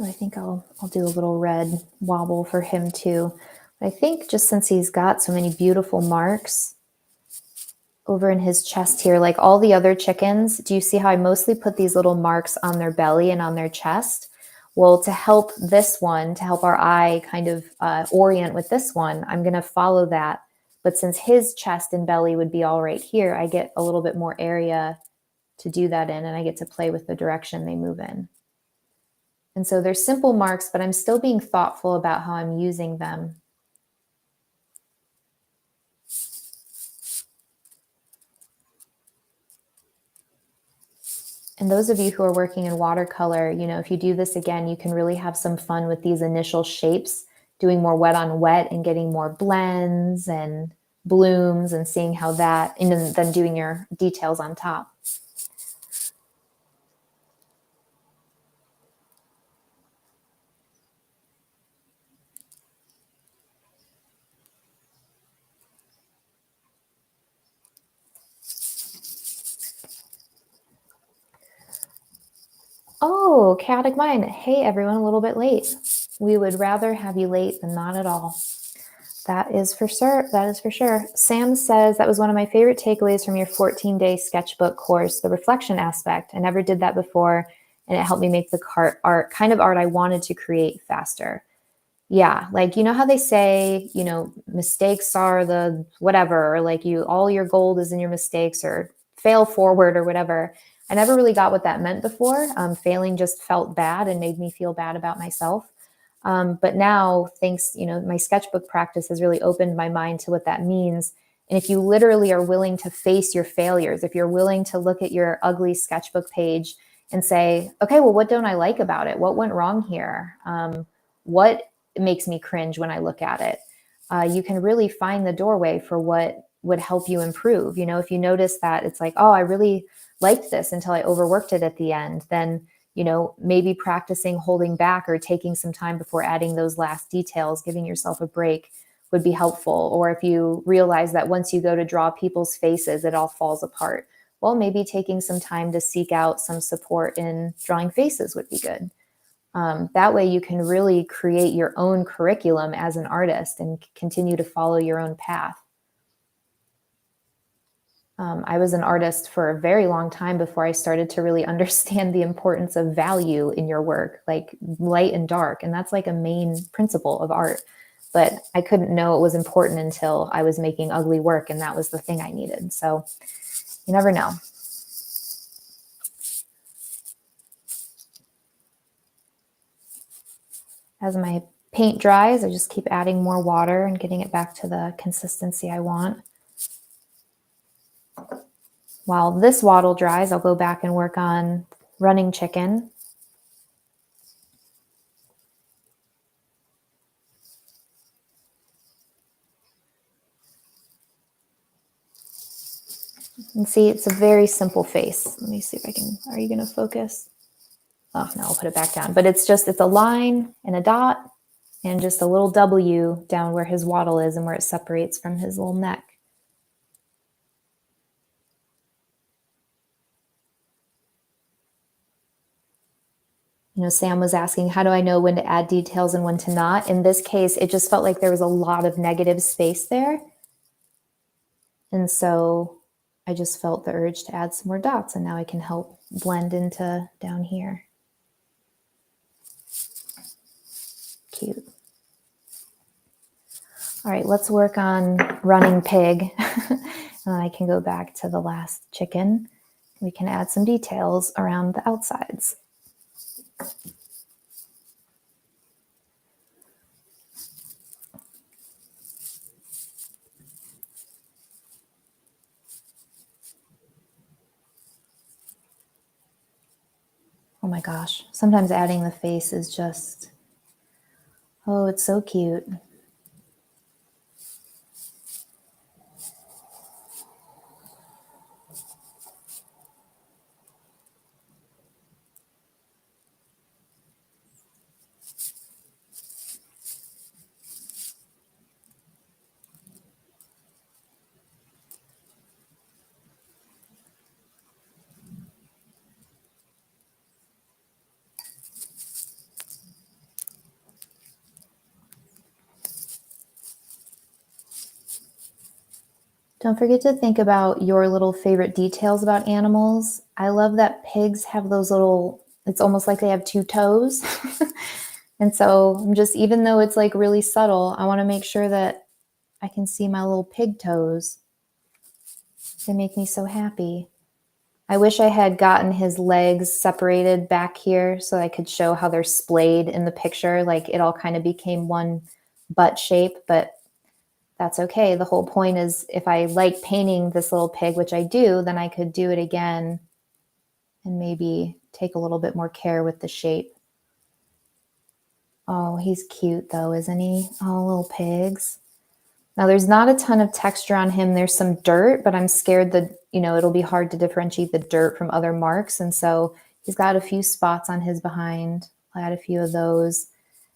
I think I'll do a little red wobble for him too. But I think just since he's got so many beautiful marks over in his chest here, like all the other chickens, do you see how I mostly put these little marks on their belly and on their chest? Well, to help our eye kind of orient with this one, I'm going to follow that. But since his chest and belly would be all right here, I get a little bit more area to do that in, and I get to play with the direction they move in. And so they're simple marks, but I'm still being thoughtful about how I'm using them. And those of you who are working in watercolor, you know, if you do this again, you can really have some fun with these initial shapes, doing more wet on wet and getting more blends and blooms and seeing how that, and then doing your details on top. Oh, chaotic mind. Hey, everyone, a little bit late. We would rather have you late than not at all. That is for sure. That is for sure. Sam says that was one of my favorite takeaways from your 14-day sketchbook course, the reflection aspect. I never did that before, and it helped me make the kind of art I wanted to create faster. Yeah, like, you know how they say, you know, mistakes are the whatever, or like all your gold is in your mistakes, or fail forward or whatever. I never really got what that meant before. Failing just felt bad and made me feel bad about myself. But now, thanks, you know, my sketchbook practice has really opened my mind to what that means. And if you literally are willing to face your failures, if you're willing to look at your ugly sketchbook page and say, okay, well, what don't I like about it? What went wrong here? What makes me cringe when I look at it? You can really find the doorway for what would help you improve. You know, if you notice that it's like, oh, I really liked this until I overworked it at the end, then, you know, maybe practicing holding back or taking some time before adding those last details, giving yourself a break would be helpful. Or if you realize that once you go to draw people's faces, it all falls apart, well, maybe taking some time to seek out some support in drawing faces would be good. That way you can really create your own curriculum as an artist and continue to follow your own path. I was an artist for a very long time before I started to really understand the importance of value in your work, like light and dark. And that's like a main principle of art. But I couldn't know it was important until I was making ugly work, and that was the thing I needed. So you never know. As my paint dries, I just keep adding more water and getting it back to the consistency I want. While this waddle dries, I'll go back and work on running chicken. And see, it's a very simple face. Let me see if I can, are you gonna focus? Oh no, I'll put it back down. But it's a line and a dot and just a little W down where his waddle is and where it separates from his little neck. You know, Sam was asking, how do I know when to add details and when to not? In this case, it just felt like there was a lot of negative space there. And so I just felt the urge to add some more dots, and now I can help blend into down here. Cute. All right, let's work on running pig. And I can go back to the last chicken. We can add some details around the outsides. Oh my gosh, sometimes adding the face is just, oh, it's so cute. Don't forget to think about your little favorite details about animals. I love that pigs have those little, it's almost like they have two toes. And so I'm just, even though it's like really subtle, I want to make sure that I can see my little pig toes. They make me so happy. I wish I had gotten his legs separated back here so I could show how they're splayed in the picture. Like it all kind of became one butt shape, but that's okay. The whole point is if I like painting this little pig, which I do, then I could do it again and maybe take a little bit more care with the shape. Oh, he's cute though, isn't he? Oh, little pigs. Now there's not a ton of texture on him. There's some dirt, but I'm scared that, it'll be hard to differentiate the dirt from other marks. And so he's got a few spots on his behind. I'll add a few of those.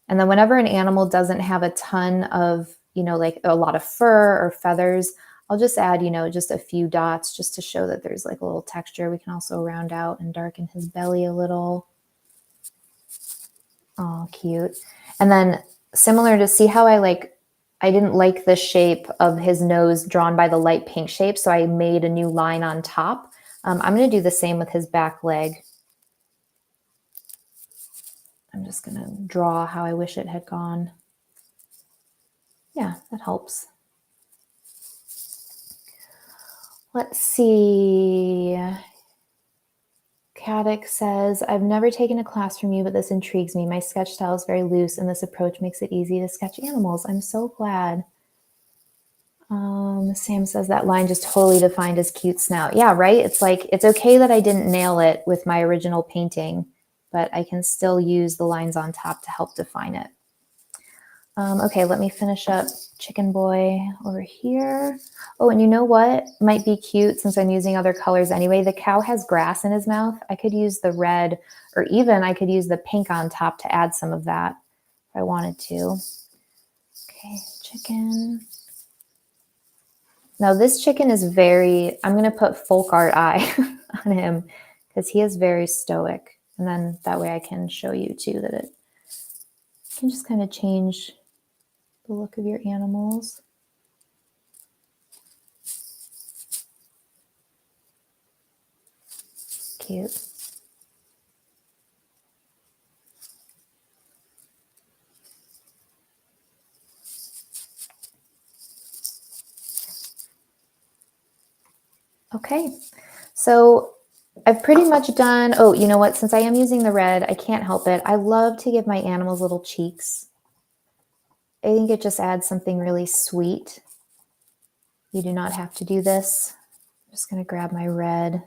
And then whenever an animal doesn't have a ton of, like a lot of fur or feathers, I'll just add, just a few dots just to show that there's like a little texture. We can also round out and darken his belly a little. Oh, cute. And then similar to see how I didn't like the shape of his nose drawn by the light pink shape, so I made a new line on top. I'm going to do the same with his back leg. I'm just going to draw how I wish it had gone. Yeah, that helps. Let's see. Caddick says, I've never taken a class from you, but this intrigues me. My sketch style is very loose, and this approach makes it easy to sketch animals. I'm so glad. Sam says that line just totally defined his cute snout. Yeah, right? It's like, it's okay that I didn't nail it with my original painting, but I can still use the lines on top to help define it. Okay, let me finish up Chicken Boy over here. Oh, and you know what might be cute since I'm using other colors anyway? The cow has grass in his mouth. I could use the red, or even I could use the pink on top to add some of that if I wanted to. Okay, chicken. Now this chicken is I'm going to put folk art eye on him because he is very stoic. And then that way I can show you too that it can just kind of change the look of your animals. Cute. Okay, so I've pretty much done, oh, you know what? Since I am using the red, I can't help it. I love to give my animals little cheeks. I think it just adds something really sweet. You do not have to do this. I'm just going to grab my red.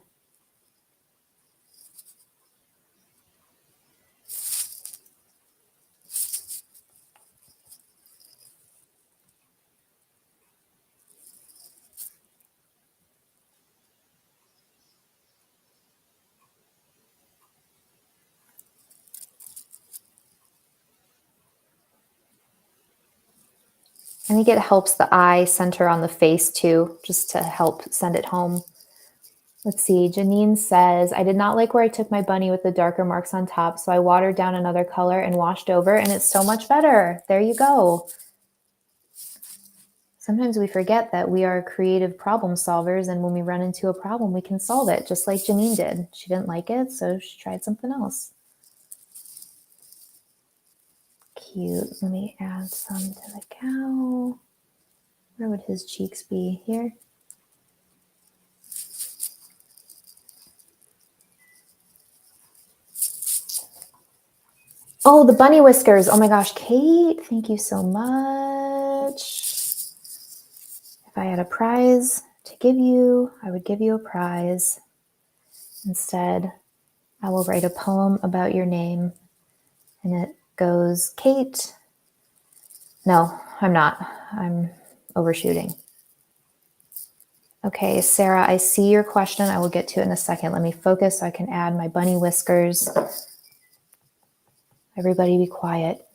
I think it helps the eye center on the face too, just to help send it home. Let's see, Janine says, I did not like where I took my bunny with the darker marks on top, so I watered down another color and washed over, and it's so much better. There you go. Sometimes we forget that we are creative problem solvers, and when we run into a problem, we can solve it, just like Janine did. She didn't like it, so she tried something else. Cute. Let me add some to the cow. Where would his cheeks be? Here? Oh, the bunny whiskers. Oh my gosh, Kate, thank you so much. If I had a prize to give you, I would give you a prize. Instead, I will write a poem about your name. And it goes, Kate. No, I'm not. I'm overshooting. Okay, Sarah, I see your question. I will get to it in a second. Let me focus so I can add my bunny whiskers. Everybody be quiet.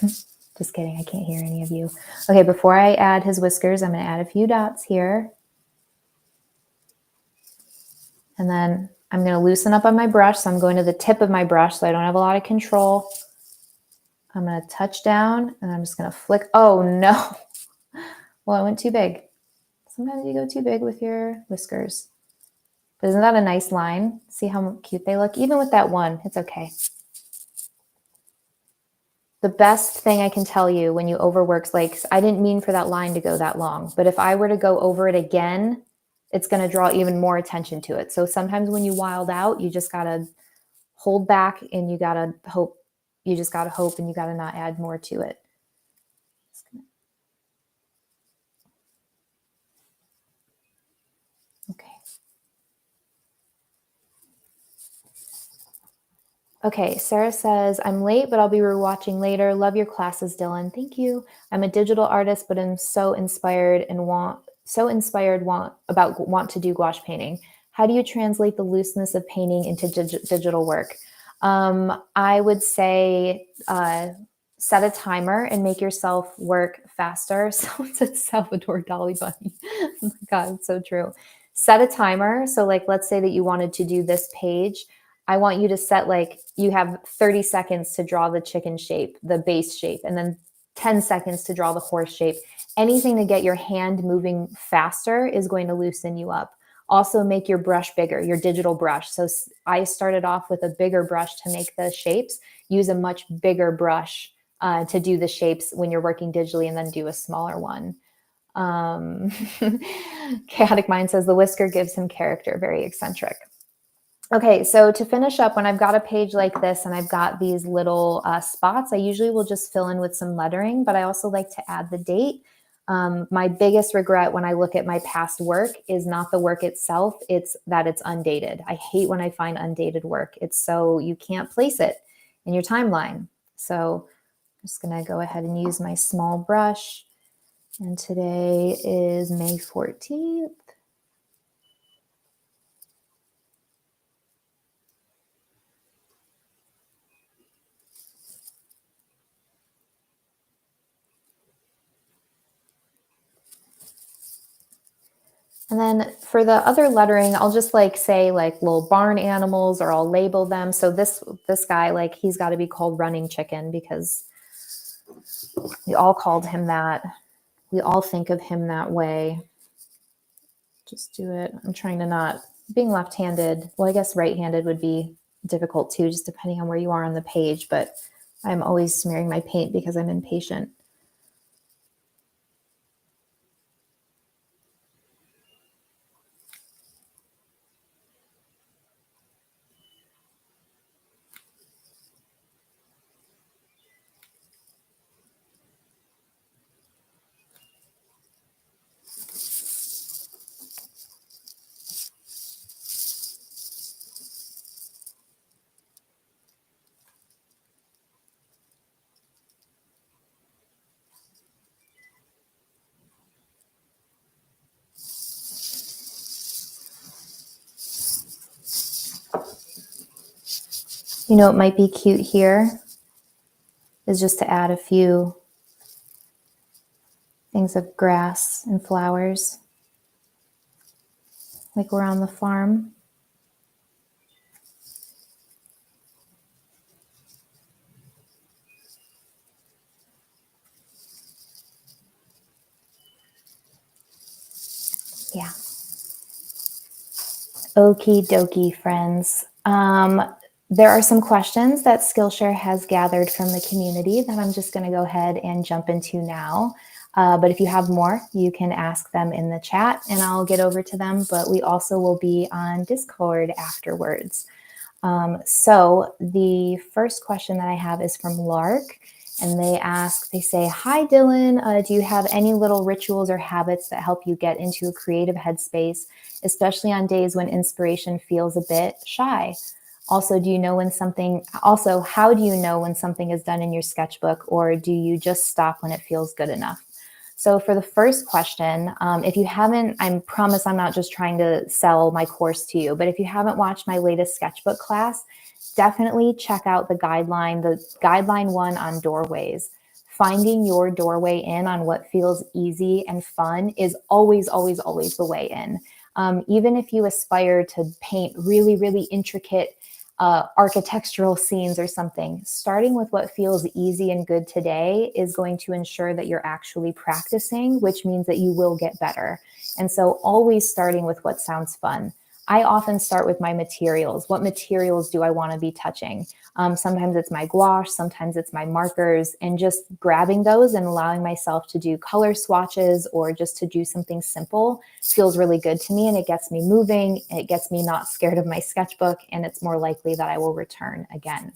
Just kidding, I can't hear any of you. Okay, before I add his whiskers, I'm going to add a few dots here. And then I'm going to loosen up on my brush. So I'm going to the tip of my brush so I don't have a lot of control. I'm going to touch down and I'm just going to flick. Oh no. Well, I went too big. Sometimes you go too big with your whiskers. But isn't that a nice line? See how cute they look? Even with that one, it's okay. The best thing I can tell you when you overwork, like I didn't mean for that line to go that long, but if I were to go over it again, it's going to draw even more attention to it. So sometimes when you wild out, you just got to hold back and you got to hope. You just got to hope and you got to not add more to it. Okay. Okay, Sarah says, I'm late, but I'll be rewatching later. Love your classes, Dylan. Thank you. I'm a digital artist, but I'm so inspired and want to do gouache painting. How do you translate the looseness of painting into digital work? I would say set a timer and make yourself work faster. Someone said Salvador Dali bunny. Oh my God, it's so true. Set a timer. So like, let's say that you wanted to do this page. I want you to set like you have 30 seconds to draw the chicken shape, the base shape, and then 10 seconds to draw the horse shape. Anything to get your hand moving faster is going to loosen you up. Also make your brush bigger, your digital brush. So I started off with a bigger brush to make the shapes. Use a much bigger brush to do the shapes when you're working digitally, and then do a smaller one. Chaotic Mind says the whisker gives him character, very eccentric. Okay, so to finish up, when I've got a page like this and I've got these little spots, I usually will just fill in with some lettering, but I also like to add the date. My biggest regret when I look at my past work is not the work itself, it's that it's undated. I hate when I find undated work. It's so you can't place it in your timeline. So I'm just gonna go ahead and use my small brush. And today is May 14th. And then for the other lettering, I'll just like say like little barn animals, or I'll label them. So this guy, like he's got to be called Running Chicken because we all called him that. We all think of him that way. Just do it. I'm trying to not, being left-handed. Well, I guess right-handed would be difficult too, just depending on where you are on the page, but I'm always smearing my paint because I'm impatient. You know, it might be cute here is just to add a few things of grass and flowers, like we're on the farm. Yeah. Okie dokie, friends. There are some questions that Skillshare has gathered from the community that I'm just going to go ahead and jump into now. But if you have more, you can ask them in the chat and I'll get over to them. But we also will be on Discord afterwards. So the first question that I have is from Lark. And they say, hi, Dylan, do you have any little rituals or habits that help you get into a creative headspace, especially on days when inspiration feels a bit shy? Also, how do you know when something is done in your sketchbook, or do you just stop when it feels good enough? So for the first question, if you haven't, I promise I'm not just trying to sell my course to you, but if you haven't watched my latest sketchbook class, definitely check out the guideline one on doorways. Finding your doorway in on what feels easy and fun is always, always, always the way in. Even if you aspire to paint really, really intricate architectural scenes or something, starting with what feels easy and good today is going to ensure that you're actually practicing, which means that you will get better. And so always starting with what sounds fun. I often start with my materials. What materials do I want to be touching? Sometimes it's my gouache, sometimes it's my markers, and just grabbing those and allowing myself to do color swatches or just to do something simple feels really good to me, and it gets me moving, it gets me not scared of my sketchbook, and it's more likely that I will return again.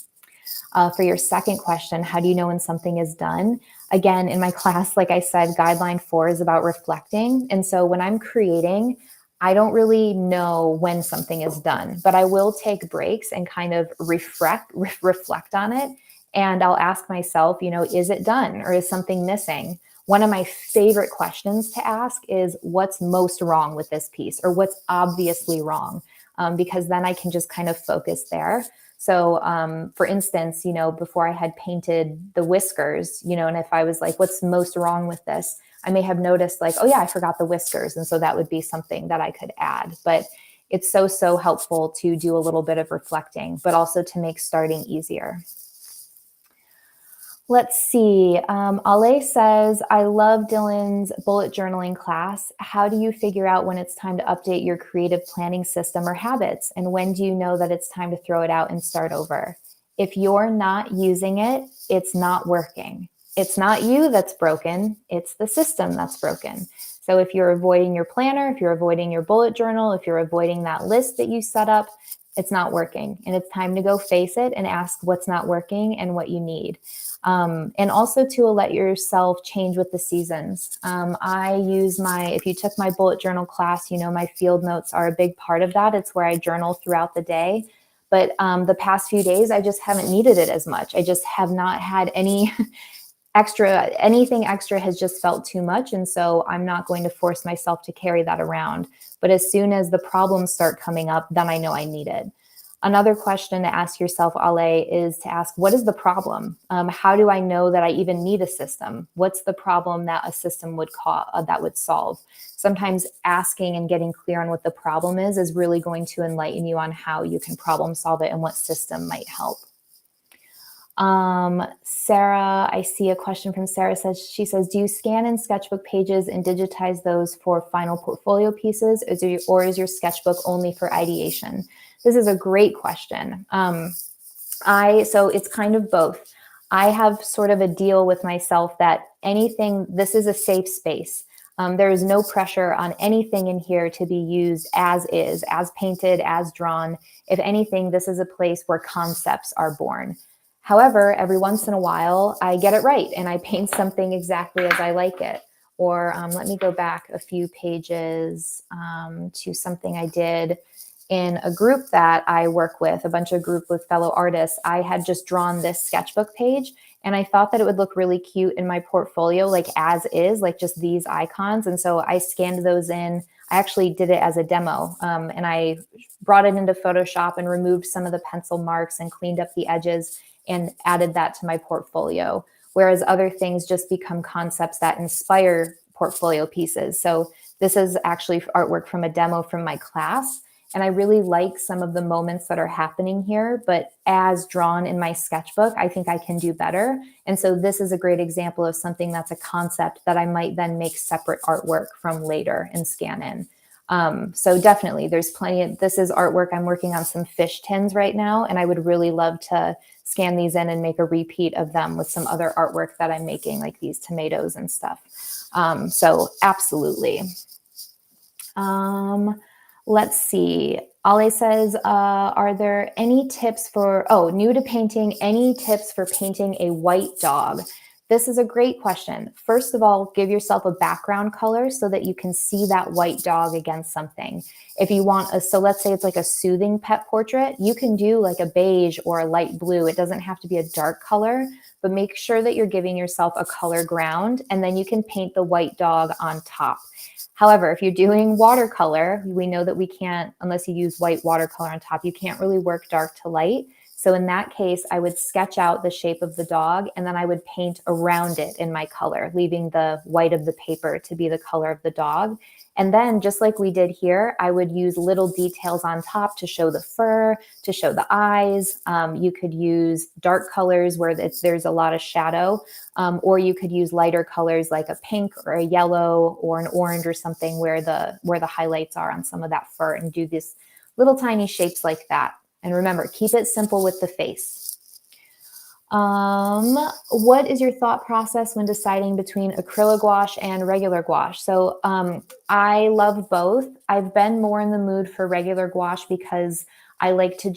For your second question, how do you know when something is done? Again, in my class, like I said, guideline 4 is about reflecting. And so when I'm creating, I don't really know when something is done, but I will take breaks and kind of reflect on it. And I'll ask myself, is it done or is something missing? One of my favorite questions to ask is what's most wrong with this piece or what's obviously wrong, because then I can just kind of focus there. So for instance, before I had painted the whiskers, and if I was like, what's most wrong with this? I may have noticed like, oh yeah, I forgot the whiskers. And so that would be something that I could add. But it's so helpful to do a little bit of reflecting, but also to make starting easier. Let's see. Ale says, I love Dylan's bullet journaling class. How do you figure out when it's time to update your creative planning system or habits? And when do you know that it's time to throw it out and start over? If you're not using it, it's not working. It's not you that's broken. It's the system that's broken. So if you're avoiding your planner, if you're avoiding your bullet journal, if you're avoiding that list that you set up, it's not working. And it's time to go face it and ask what's not working and what you need. And also to let yourself change with the seasons. If you took my bullet journal class, my field notes are a big part of that. It's where I journal throughout the day. But the past few days, I just haven't needed it as much. I just have not had anything extra has just felt too much. And so I'm not going to force myself to carry that around. But as soon as the problems start coming up, then I know I need it. Another question to ask yourself, Ale, is to ask, what is the problem? How do I know that I even need a system? What's the problem that a system would solve? Sometimes asking and getting clear on what the problem is really going to enlighten you on how you can problem solve it and what system might help. Sarah, I see a question from Sarah. She says, do you scan in sketchbook pages and digitize those for final portfolio pieces, or is your sketchbook only for ideation? This is a great question. So it's kind of both. I have sort of a deal with myself that this is a safe space. There is no pressure on anything in here to be used as is, as painted, as drawn. If anything, this is a place where concepts are born. However, every once in a while, I get it right and I paint something exactly as I like it. Or let me go back a few pages to something I did in a group that I work with, a group with fellow artists. I had just drawn this sketchbook page and I thought that it would look really cute in my portfolio, like as is, like just these icons. And so I scanned those in. I actually did it as a demo and I brought it into Photoshop and removed some of the pencil marks and cleaned up the edges and added that to my portfolio. Whereas other things just become concepts that inspire portfolio pieces. So this is actually artwork from a demo from my class. And I really like some of the moments that are happening here, but as drawn in my sketchbook, I think I can do better. And so this is a great example of something that's a concept that I might then make separate artwork from later and scan in. So definitely there's this is artwork. I'm working on some fish tins right now, and I would really love to scan these in and make a repeat of them with some other artwork that I'm making, like these tomatoes and stuff. So absolutely. Let's see. Ale says, are there any tips new to painting, any tips for painting a white dog? This is a great question. First of all, give yourself a background color so that you can see that white dog against something. If you want so let's say it's like a soothing pet portrait, you can do like a beige or a light blue. It doesn't have to be a dark color, but make sure that you're giving yourself a color ground, and then you can paint the white dog on top. However, if you're doing watercolor, we know that we can't, unless you use white watercolor on top, you can't really work dark to light. So in that case, I would sketch out the shape of the dog and then I would paint around it in my color, leaving the white of the paper to be the color of the dog. And then just like we did here, I would use little details on top to show the fur, to show the eyes. You could use dark colors where there's a lot of shadow, or you could use lighter colors like a pink or a yellow or an orange or something where the highlights are on some of that fur, and do these little tiny shapes like that. And remember, keep it simple with the face. What is your thought process when deciding between acrylic gouache and regular gouache? So I love both. I've been more in the mood for regular gouache because I like to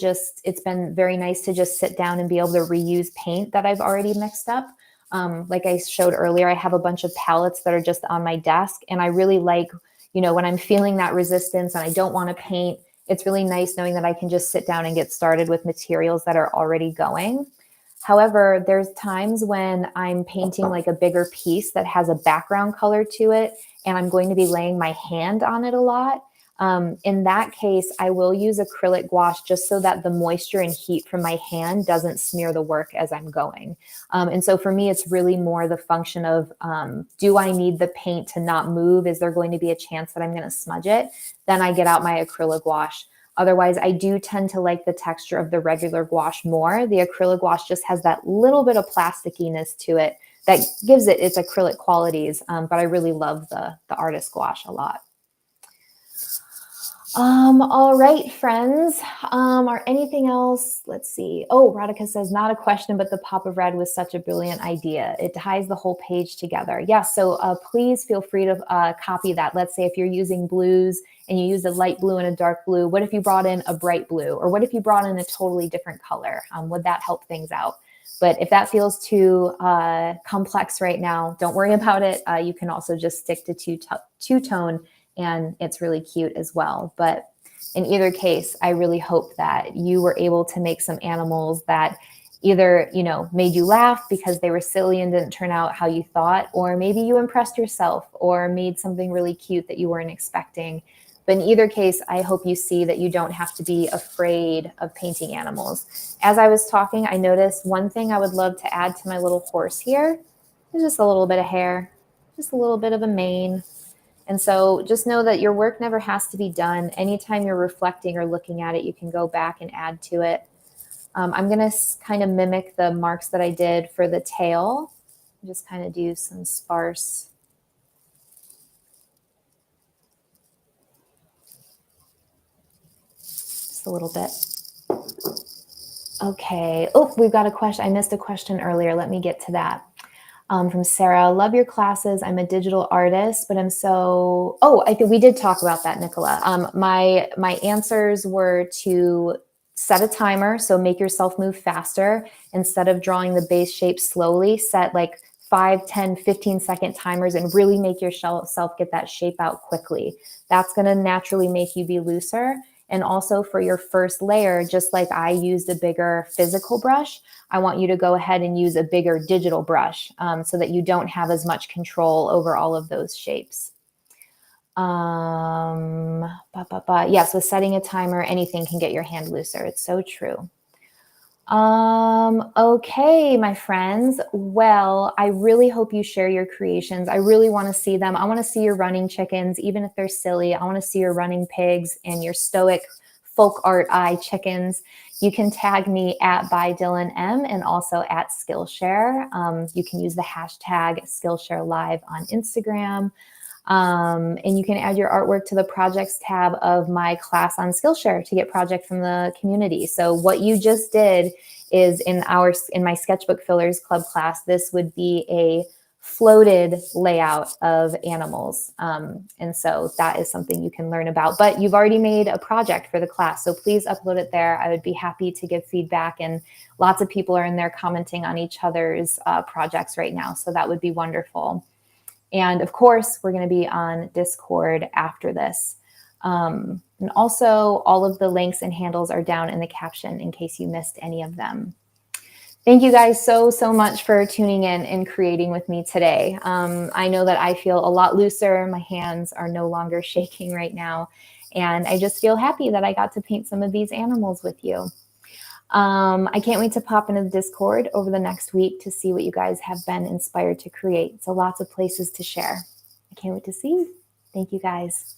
it's been very nice to just sit down and be able to reuse paint that I've already mixed up. Like I showed earlier, I have a bunch of palettes that are just on my desk, and I really like, you know, when I'm feeling that resistance and I don't want to paint, it's really nice knowing that I can just sit down and get started with materials that are already going. However, there's times when I'm painting like a bigger piece that has a background color to it, and I'm going to be laying my hand on it a lot. In that case, I will use acrylic gouache just so that the moisture and heat from my hand doesn't smear the work as I'm going. And so for me, it's really more the function of, do I need the paint to not move? Is there going to be a chance that I'm going to smudge it? Then I get out my acrylic gouache. Otherwise, I do tend to like the texture of the regular gouache more. The acrylic gouache just has that little bit of plasticiness to it that gives it its acrylic qualities, but I really love the artist gouache a lot. All right, friends. Or anything else? Let's see. Oh, Radhika says, not a question, but the pop of red was such a brilliant idea. It ties the whole page together. Yeah, so please feel free to copy that. Let's say if you're using blues and you use a light blue and a dark blue, what if you brought in a bright blue? Or what if you brought in a totally different color? Would that help things out? But if that feels too complex right now, don't worry about it. You can also just stick to two-tone, and it's really cute as well. But in either case, I really hope that you were able to make some animals that either, you know, made you laugh because they were silly and didn't turn out how you thought, or maybe you impressed yourself or made something really cute that you weren't expecting. But in either case, I hope you see that you don't have to be afraid of painting animals. As I was talking, I noticed one thing I would love to add to my little horse here is just a little bit of hair, just a little bit of a mane. And so just know that your work never has to be done. Anytime you're reflecting or looking at it, you can go back and add to it. I'm going to kind of mimic the marks that I did for the tail. Just kind of do some sparse. Just a little bit. Okay. Oh, we've got a question. I missed a question earlier. Let me get to that. From Sarah, love your classes. I'm a digital artist, but I'm so, oh, I think we did talk about that, Nicola. My answers were to set a timer. So make yourself move faster. Instead of drawing the base shape slowly, set like 5, 10, 15-second timers and really make yourself get that shape out quickly. That's going to naturally make you be looser. And also for your first layer, just like I used a bigger physical brush, I want you to go ahead and use a bigger digital brush so that you don't have as much control over all of those shapes. Yes, with setting a timer, anything can get your hand looser. It's so true. Okay, my friends. Well, I really hope you share your creations. I really want to see them. I want to see your running chickens, even if they're silly. I want to see your running pigs and your stoic folk art eye chickens. You can tag me at @ByDylanM and also at Skillshare. You can use the hashtag Skillshare Live on Instagram. And you can add your artwork to the projects tab of my class on Skillshare to get project from the community. So what you just did is in my Sketchbook Fillers Club class, this would be a floated layout of animals. And so that is something you can learn about, but you've already made a project for the class. So please upload it there. I would be happy to give feedback, and lots of people are in there commenting on each other's projects right now. So that would be wonderful. And of course, we're going to be on Discord after this. And also, all of the links and handles are down in the caption in case you missed any of them. Thank you guys so much for tuning in and creating with me today. I know that I feel a lot looser. My hands are no longer shaking right now. And I just feel happy that I got to paint some of these animals with you. I can't wait to pop into the Discord over the next week to see what you guys have been inspired to create. So lots of places to share. I can't wait to see you. Thank you guys.